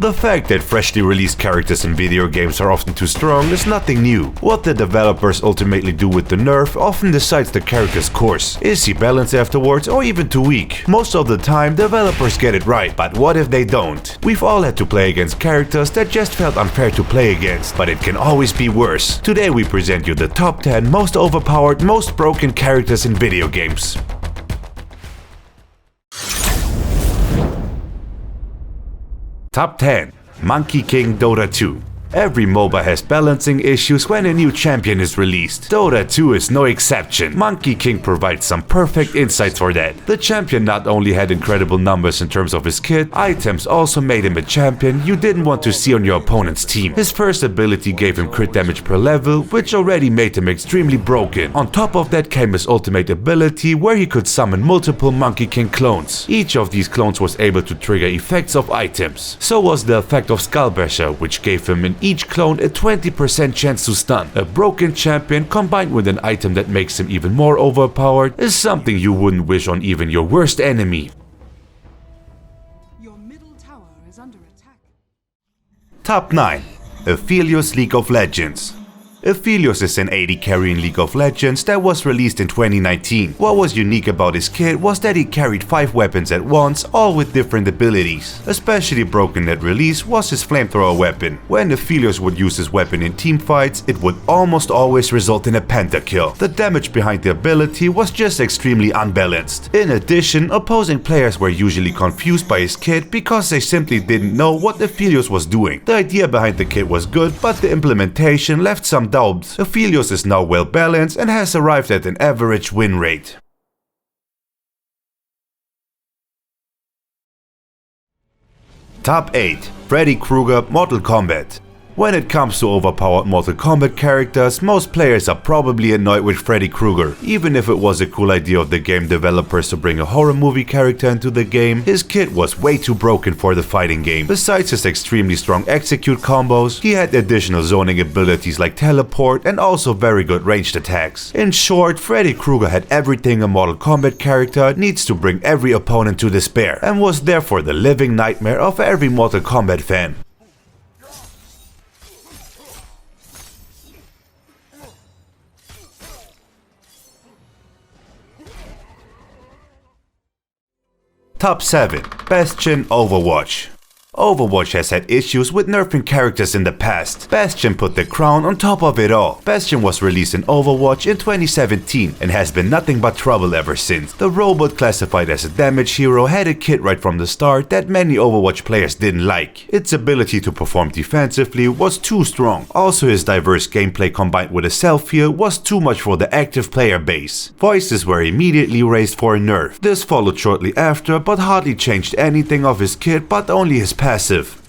The fact that freshly released characters in video games are often too strong is nothing new. What the developers ultimately do with the nerf often decides the character's course. Is he balanced afterwards or even too weak? Most of the time developers get it right, but what if they don't? We've all had to play against characters that just felt unfair to play against, but it can always be worse. Today we present you the top 10 most overpowered, most broken characters in video games. Top 10. Monkey King Dota 2. Every MOBA has balancing issues when a new champion is released. Dota 2 is no exception. Monkey King provides some perfect insights for that. The champion not only had incredible numbers in terms of his kit, items also made him a champion you didn't want to see on your opponent's team. His first ability gave him crit damage per level, which already made him extremely broken. On top of that came his ultimate ability, where he could summon multiple Monkey King clones. Each of these clones was able to trigger effects of items. So was the effect of Skullbasher, which gave him an each clone a 20% chance to stun. A broken champion combined with an item that makes him even more overpowered is something you wouldn't wish on even your worst enemy. Your middle tower is under attack. Top 9. Aphelios League of Legends. Aphelios is an AD carry in League of Legends that was released in 2019. What was unique about his kit was that he carried 5 weapons at once, all with different abilities. Especially broken at release was his flamethrower weapon. When Aphelios would use his weapon in teamfights, it would almost always result in a pentakill. The damage behind the ability was just extremely unbalanced. In addition, opposing players were usually confused by his kit because they simply didn't know what Aphelios was doing. The idea behind the kit was good, but the implementation left some doubts. Aphelios is now well balanced and has arrived at an average win rate. Top 8. Freddy Krueger Mortal Kombat. When it comes to overpowered Mortal Kombat characters, most players are probably annoyed with Freddy Krueger. Even if it was a cool idea of the game developers to bring a horror movie character into the game, his kit was way too broken for the fighting game. Besides his extremely strong execute combos, he had additional zoning abilities like teleport and also very good ranged attacks. In short, Freddy Krueger had everything a Mortal Kombat character needs to bring every opponent to despair, and was therefore the living nightmare of every Mortal Kombat fan. Top 7. Bastion Overwatch. Overwatch has had issues with nerfing characters in the past. Bastion put the crown on top of it all. Bastion was released in Overwatch in 2017 and has been nothing but trouble ever since. The robot, classified as a damage hero, had a kit right from the start that many Overwatch players didn't like. Its ability to perform defensively was too strong. Also, his diverse gameplay combined with a self-heal was too much for the active player base. Voices were immediately raised for a nerf. This followed shortly after, but hardly changed anything of his kit, but only his passive.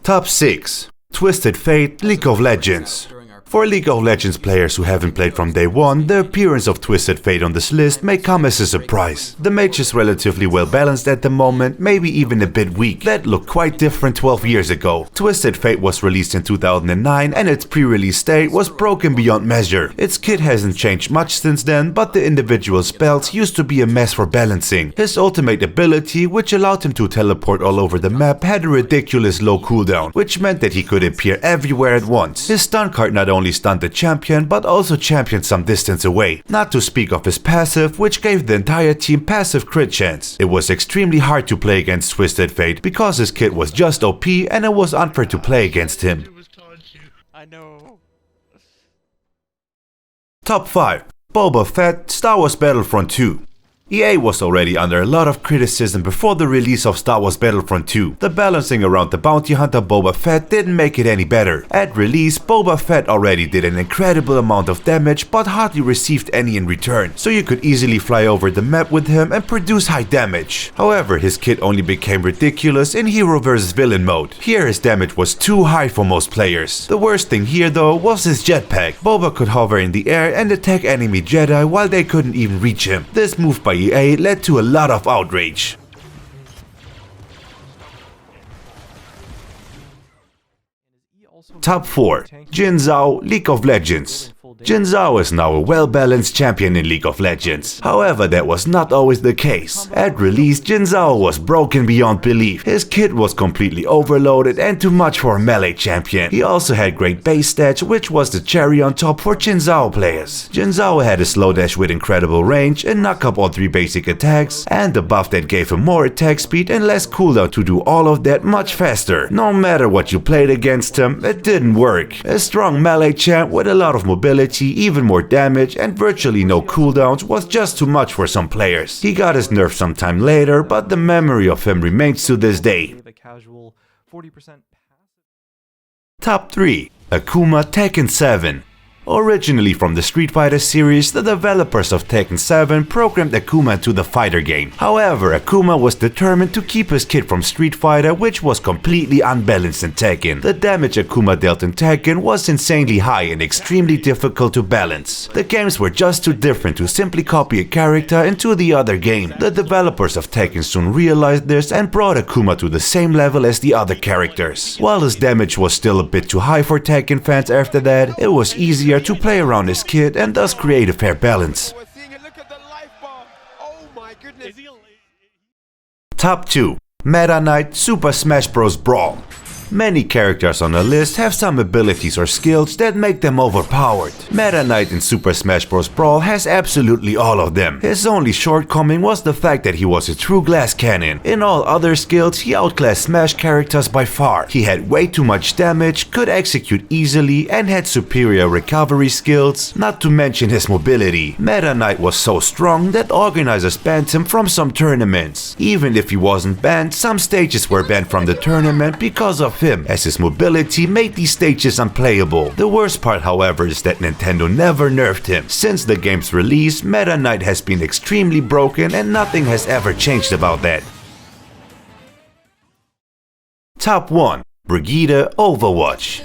Top 6. Twisted Fate League of Legends. For League of Legends players who haven't played from day one, the appearance of Twisted Fate on this list may come as a surprise. The mage is relatively well balanced at the moment, maybe even a bit weak. That looked quite different 12 years ago. Twisted Fate was released in 2009 and its pre-release state was broken beyond measure. Its kit hasn't changed much since then, but the individual spells used to be a mess for balancing. His ultimate ability, which allowed him to teleport all over the map, had a ridiculous low cooldown, which meant that he could appear everywhere at once. His stun card not only stunned the champion, but also championed some distance away. Not to speak of his passive, which gave the entire team passive crit chance. It was extremely hard to play against Twisted Fate because his kit was just OP and it was unfair to play against him. I know. Top 5. Boba Fett Star Wars Battlefront 2. EA was already under a lot of criticism before the release of Star Wars Battlefront 2. The balancing around the bounty hunter Boba Fett didn't make it any better. At release, Boba Fett already did an incredible amount of damage but hardly received any in return, so you could easily fly over the map with him and produce high damage. However, his kit only became ridiculous in hero vs villain mode. Here his damage was too high for most players. The worst thing here though was his jetpack. Boba could hover in the air and attack enemy Jedi while they couldn't even reach him. This move by EA led to a lot of outrage. Top 4. Jin Zhao League of Legends. Jin Zhao is now a well-balanced champion in League of Legends. However, that was not always the case. At release, Jin Zhao was broken beyond belief. His kit was completely overloaded and too much for a melee champion. He also had great base stats, which was the cherry on top for Jin Zhao players. Jin Zhao had a slow dash with incredible range, a knock up on 3 basic attacks, and a buff that gave him more attack speed and less cooldown to do all of that much faster. No matter what you played against him, it didn't work. A strong melee champ with a lot of mobility, even more damage, and virtually no cooldowns was just too much for some players. He got his nerf sometime later, but the memory of him remains to this day. Top 3. Akuma Tekken 7. Originally from the Street Fighter series, the developers of Tekken 7 programmed Akuma into the fighter game. However, Akuma was determined to keep his kit from Street Fighter, which was completely unbalanced in Tekken. The damage Akuma dealt in Tekken was insanely high and extremely difficult to balance. The games were just too different to simply copy a character into the other game. The developers of Tekken soon realized this and brought Akuma to the same level as the other characters. While his damage was still a bit too high for Tekken fans after that, it was easier to play around his kit and thus create a fair balance. Top 2. Meta Knight Super Smash Bros. Brawl. Many characters on the list have some abilities or skills that make them overpowered. Meta Knight in Super Smash Bros. Brawl has absolutely all of them. His only shortcoming was the fact that he was a true glass cannon. In all other skills, he outclassed Smash characters by far. He had way too much damage, could execute easily, and had superior recovery skills, not to mention his mobility. Meta Knight was so strong that organizers banned him from some tournaments. Even if he wasn't banned, some stages were banned from the tournament because of him, as his mobility made these stages unplayable. The worst part, however, is that Nintendo never nerfed him. Since the game's release, Meta Knight has been extremely broken and nothing has ever changed about that. Top 1. Brigitte Overwatch.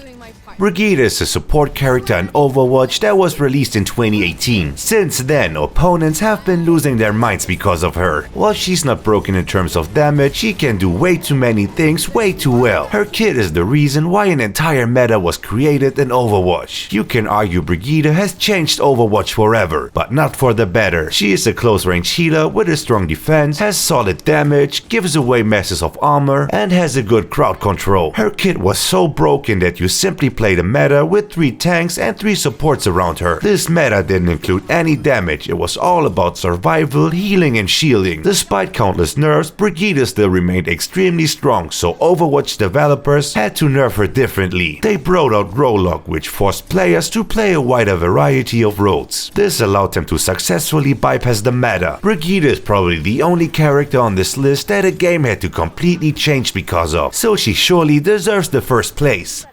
Brigitte is a support character in Overwatch that was released in 2018. Since then, opponents have been losing their minds because of her. While she's not broken in terms of damage, she can do way too many things way too well. Her kit is the reason why an entire meta was created in Overwatch. You can argue Brigitte has changed Overwatch forever, but not for the better. She is a close-range healer with a strong defense, has solid damage, gives away masses of armor, and has a good crowd control. Her kit was so broken that you simply played a meta with 3 tanks and 3 supports around her. This meta didn't include any damage, it was all about survival, healing and shielding. Despite countless nerfs, Brigitte still remained extremely strong, so Overwatch developers had to nerf her differently. They brought out Rollock, which forced players to play a wider variety of roles. This allowed them to successfully bypass the meta. Brigitte is probably the only character on this list that a game had to completely change because of, so she surely deserves the first place.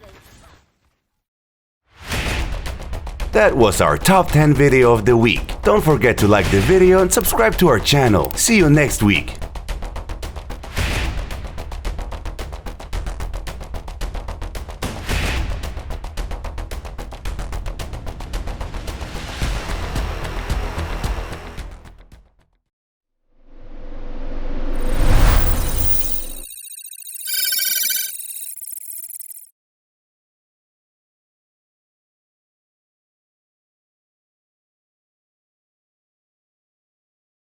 That was our top 10 video of the week. Don't forget to like the video and subscribe to our channel. See you next week.